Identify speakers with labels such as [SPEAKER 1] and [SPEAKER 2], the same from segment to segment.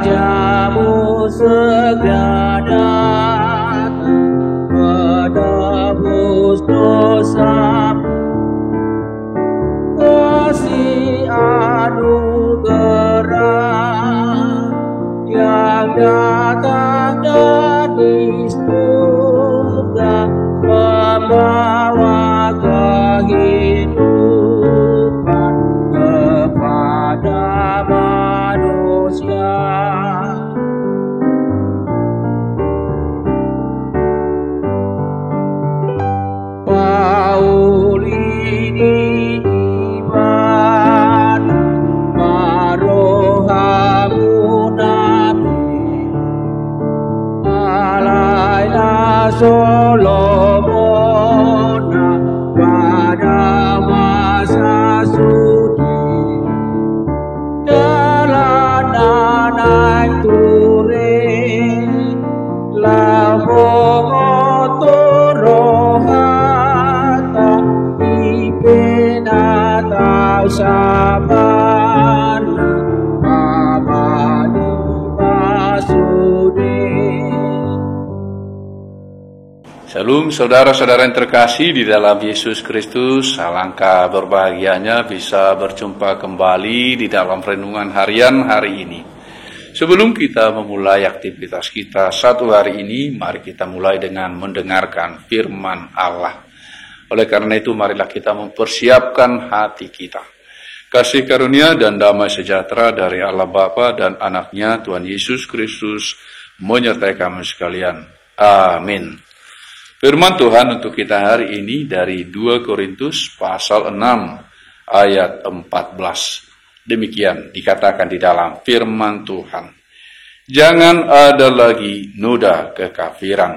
[SPEAKER 1] Rajamu segera datang menebus dosa, kasih anugerah yang datang dari surga, membawa kehidupan kepada manusia. Paul ini iman, marohamu nabi, alailah Solomona pada masa suci, naik turun lambung otorohata ipena tau sabana abadi basudi.
[SPEAKER 2] Shalom saudara-saudara yang terkasih di dalam Yesus Kristus. Alangkah berbahagianya bisa berjumpa kembali di dalam renungan harian hari ini. Sebelum kita memulai aktivitas kita satu hari ini, mari kita mulai dengan mendengarkan firman Allah. Oleh karena itu, marilah kita mempersiapkan hati kita. Kasih karunia dan damai sejahtera dari Allah Bapa dan Anaknya Tuhan Yesus Kristus menyertai kami sekalian. Amin. Firman Tuhan untuk kita hari ini dari 2 Korintus pasal 6 ayat 14. Demikian dikatakan di dalam firman Tuhan. Jangan ada lagi noda kekafiran.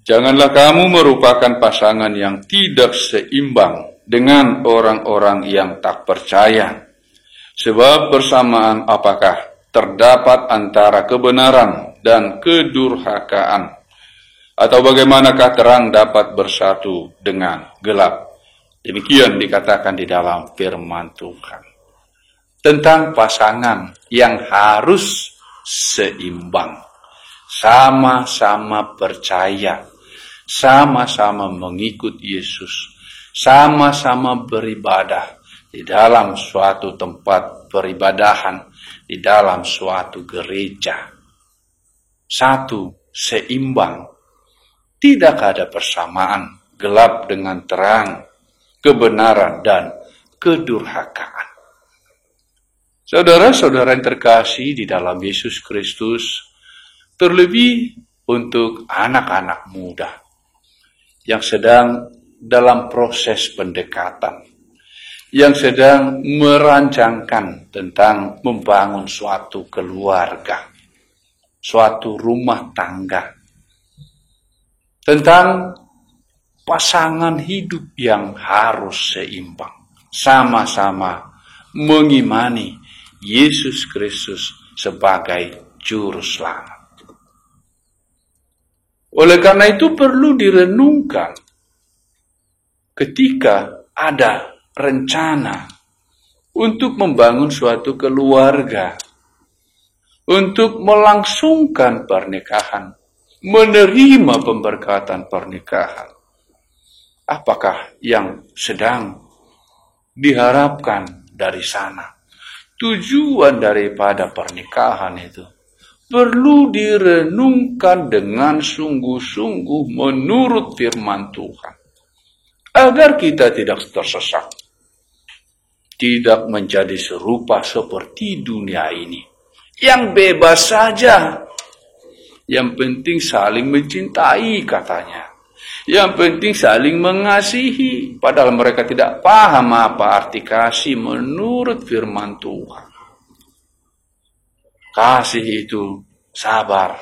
[SPEAKER 2] Janganlah kamu merupakan pasangan yang tidak seimbang dengan orang-orang yang tak percaya. Sebab bersamaan apakah terdapat antara kebenaran dan kedurhakaan? Atau bagaimanakah terang dapat bersatu dengan gelap? Demikian dikatakan di dalam firman Tuhan. Tentang pasangan yang harus seimbang. Sama-sama percaya. Sama-sama mengikut Yesus. Sama-sama beribadah di dalam suatu tempat peribadahan. Di dalam suatu gereja. Satu, seimbang. Tidak ada persamaan. Gelap dengan terang. Kebenaran dan kedurhakaan. Saudara-saudara yang terkasih di dalam Yesus Kristus, terlebih untuk anak-anak muda yang sedang dalam proses pendekatan, yang sedang merancangkan tentang membangun suatu keluarga, suatu rumah tangga, tentang pasangan hidup yang harus seimbang, sama-sama mengimani Yesus Kristus sebagai juru selamat. Oleh karena itu perlu direnungkan ketika ada rencana untuk membangun suatu keluarga, untuk melangsungkan pernikahan, menerima pemberkatan pernikahan. Apakah yang sedang diharapkan dari sana? Tujuan daripada pernikahan itu perlu direnungkan dengan sungguh-sungguh menurut firman Tuhan. Agar kita tidak tersesat. Tidak menjadi serupa seperti dunia ini. Yang bebas saja. Yang penting saling mencintai katanya. Yang penting saling mengasihi. Padahal mereka tidak paham apa arti kasih menurut firman Tuhan. Kasih itu sabar.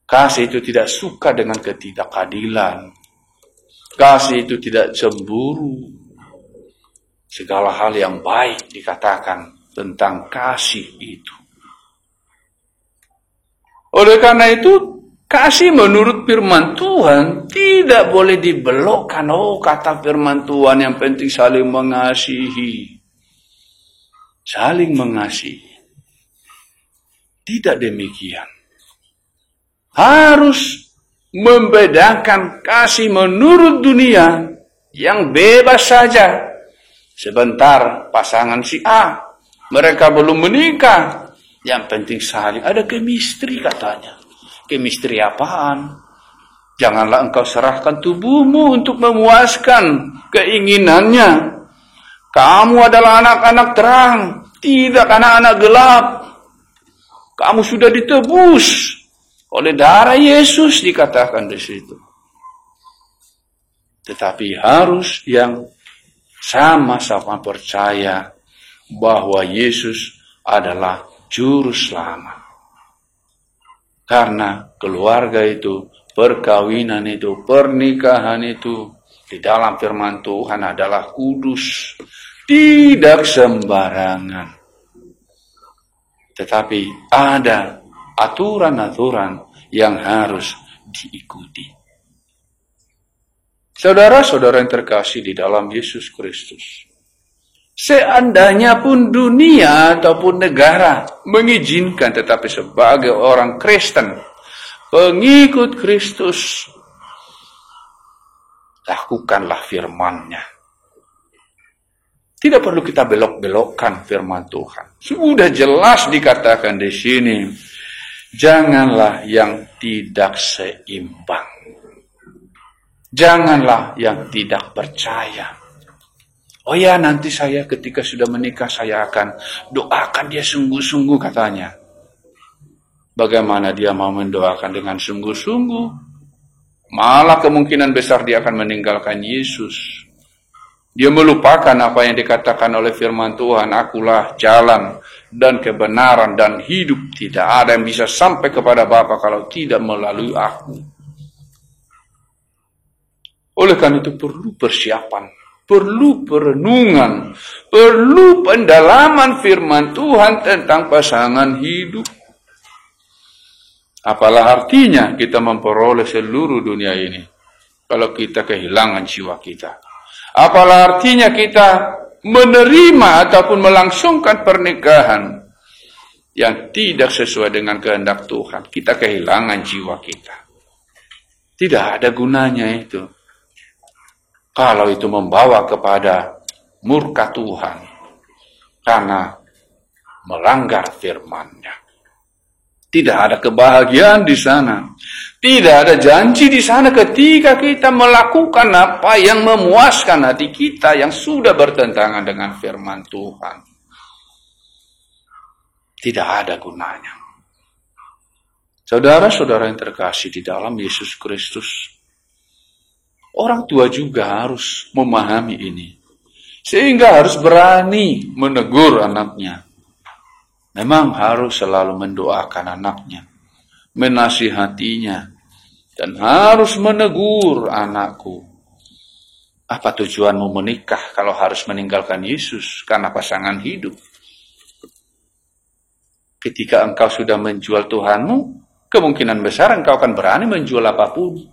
[SPEAKER 2] Kasih itu tidak suka dengan ketidakadilan. Kasih itu tidak cemburu. Segala hal yang baik dikatakan tentang kasih itu. Oleh karena itu, kasih menurut firman Tuhan tidak boleh dibelokkan. Oh, kata firman Tuhan yang penting saling mengasihi. Saling mengasihi. Tidak demikian. Harus membedakan kasih menurut dunia yang bebas saja. Sebentar pasangan si A, mereka belum menikah, yang penting saling ada chemistry katanya. Chemistry apaan? Janganlah engkau serahkan tubuhmu untuk memuaskan keinginannya. Kamu adalah anak-anak terang, tidak anak-anak gelap. Kamu sudah ditebus oleh darah Yesus, dikatakan di situ. Tetapi harus yang sama-sama percaya bahwa Yesus adalah juru selamat. Karena keluarga itu, perkawinan itu, pernikahan itu di dalam firman Tuhan adalah kudus, tidak sembarangan. Tetapi ada aturan-aturan yang harus diikuti. Saudara-saudara yang terkasih di dalam Yesus Kristus, seandainya pun dunia ataupun negara mengizinkan, tetapi sebagai orang Kristen, pengikut Kristus, lakukanlah firman-Nya. Tidak perlu kita belok-belokkan firman Tuhan. Sudah jelas dikatakan di sini, janganlah yang tidak seimbang. Janganlah yang tidak percaya. Oh ya, nanti saya ketika sudah menikah saya akan doakan dia sungguh-sungguh katanya. Bagaimana dia mau mendoakan dengan sungguh-sungguh? Malah kemungkinan besar dia akan meninggalkan Yesus. Dia melupakan apa yang dikatakan oleh firman Tuhan, akulah jalan dan kebenaran dan hidup. Tidak ada yang bisa sampai kepada Bapa kalau tidak melalui aku. Oleh karena itu perlu persiapan, perlu perenungan, perlu pendalaman firman Tuhan tentang pasangan hidup. Apalah artinya kita memperoleh seluruh dunia ini kalau kita kehilangan jiwa kita? Apalah artinya kita menerima ataupun melangsungkan pernikahan yang tidak sesuai dengan kehendak Tuhan? Kita kehilangan jiwa kita. Tidak ada gunanya itu. Kalau itu membawa kepada murka Tuhan karena melanggar firman-Nya. Tidak ada kebahagiaan di sana. Tidak ada janji di sana ketika kita melakukan apa yang memuaskan hati kita yang sudah bertentangan dengan firman Tuhan. Tidak ada gunanya. Saudara-saudara yang terkasih di dalam Yesus Kristus, orang tua juga harus memahami ini. Sehingga harus berani menegur anaknya. Memang harus selalu mendoakan anaknya, menasihatinya, dan harus menegur anakku. Apa tujuanmu menikah kalau harus meninggalkan Yesus karena pasangan hidup? Ketika engkau sudah menjual Tuhanmu, kemungkinan besar engkau akan berani menjual apapun.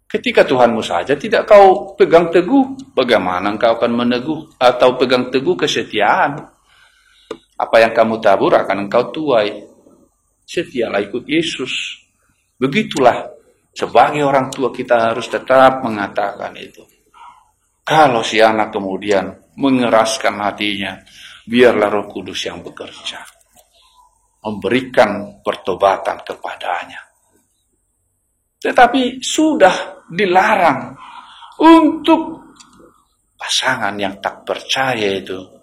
[SPEAKER 2] Ketika Tuhanmu saja tidak kau pegang teguh, bagaimana engkau akan meneguh atau pegang teguh kesetiaan? Apa yang kamu tabur akan engkau tuai. Setialah ikut Yesus. Begitulah sebagai orang tua kita harus tetap mengatakan itu. Kalau si anak kemudian mengeraskan hatinya, biarlah Roh Kudus yang bekerja. Memberikan pertobatan kepadanya. Tetapi sudah dilarang untuk pasangan yang tak percaya itu.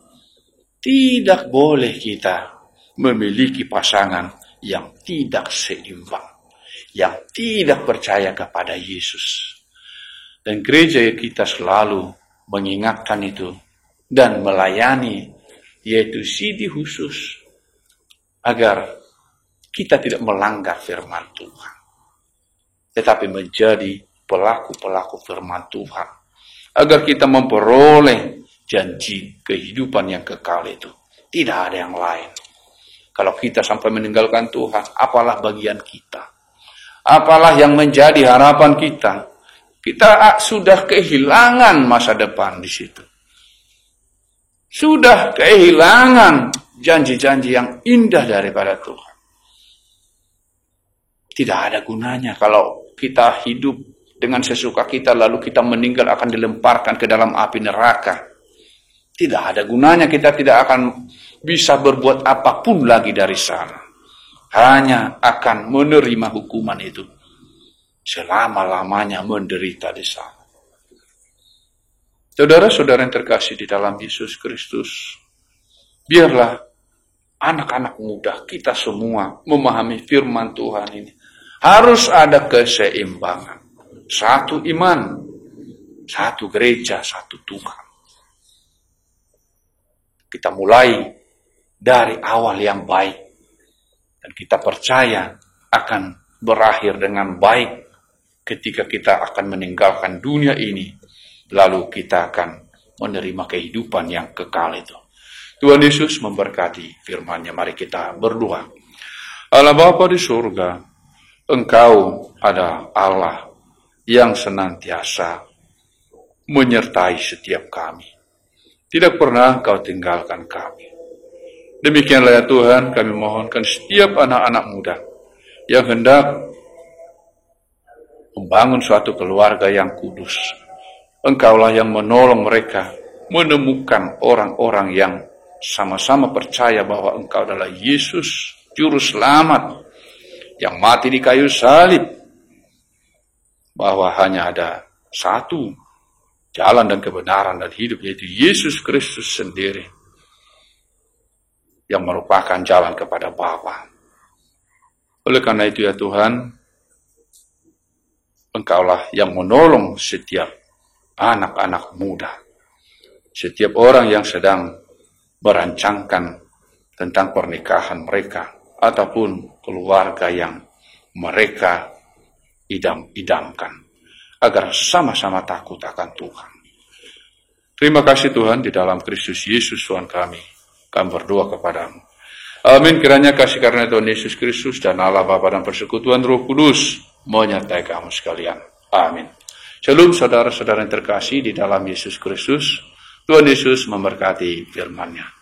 [SPEAKER 2] Tidak boleh kita memiliki pasangan yang tidak seimbang, yang tidak percaya kepada Yesus. Dan gereja kita selalu mengingatkan itu dan melayani, yaitu CD khusus, agar kita tidak melanggar firman Tuhan, tetapi menjadi pelaku-pelaku firman Tuhan, agar kita memperoleh janji kehidupan yang kekal itu. Tidak ada yang lain. Kalau kita sampai meninggalkan Tuhan, apalah bagian kita? Apalah yang menjadi harapan kita? Kita sudah kehilangan masa depan di situ. sudah kehilangan janji-janji yang indah daripada Tuhan. Tidak ada gunanya kalau kita hidup dengan sesuka kita lalu kita meninggal akan dilemparkan ke dalam api neraka. Tidak ada gunanya, kita tidak akan bisa berbuat apapun lagi dari sana. Hanya akan menerima hukuman itu. Selama-lamanya menderita di sana. Saudara-saudara yang terkasih di dalam Yesus Kristus, biarlah anak-anak muda kita semua memahami firman Tuhan ini. Harus ada keseimbangan. Satu iman, satu gereja, satu Tuhan. Kita mulai dari awal yang baik. Dan kita percaya akan berakhir dengan baik ketika kita akan meninggalkan dunia ini. Lalu kita akan menerima kehidupan yang kekal itu. Tuhan Yesus memberkati firman-Nya. Mari kita berdoa. Allah Bapa di surga, Engkau adalah Allah yang senantiasa menyertai setiap kami. Tidak pernah Engkau tinggalkan kami. Demikianlah ya Tuhan, kami mohonkan setiap anak-anak muda yang hendak membangun suatu keluarga yang kudus. Engkaulah yang menolong mereka menemukan orang-orang yang sama-sama percaya bahwa Engkau adalah Yesus, Juru Selamat, yang mati di kayu salib, bahwa hanya ada satu jalan dan kebenaran dan hidup, yaitu Yesus Kristus sendiri, yang merupakan jalan kepada Bapa. Oleh karena itu ya Tuhan, Engkaulah yang menolong setiap anak-anak muda, setiap orang yang sedang merancangkan tentang pernikahan mereka, ataupun keluarga yang mereka idam-idamkan, agar sama-sama takut akan Tuhan. Terima kasih Tuhan, di dalam Kristus Yesus Tuhan kami berdoa kepadamu. Amin. Kiranya kasih karunia Tuhan Yesus Kristus dan Allah Bapa dan persekutuan Roh Kudus menyertai kamu sekalian. Amin. Shalom saudara-saudara yang terkasih di dalam Yesus Kristus. Tuhan Yesus memberkati firman-Nya.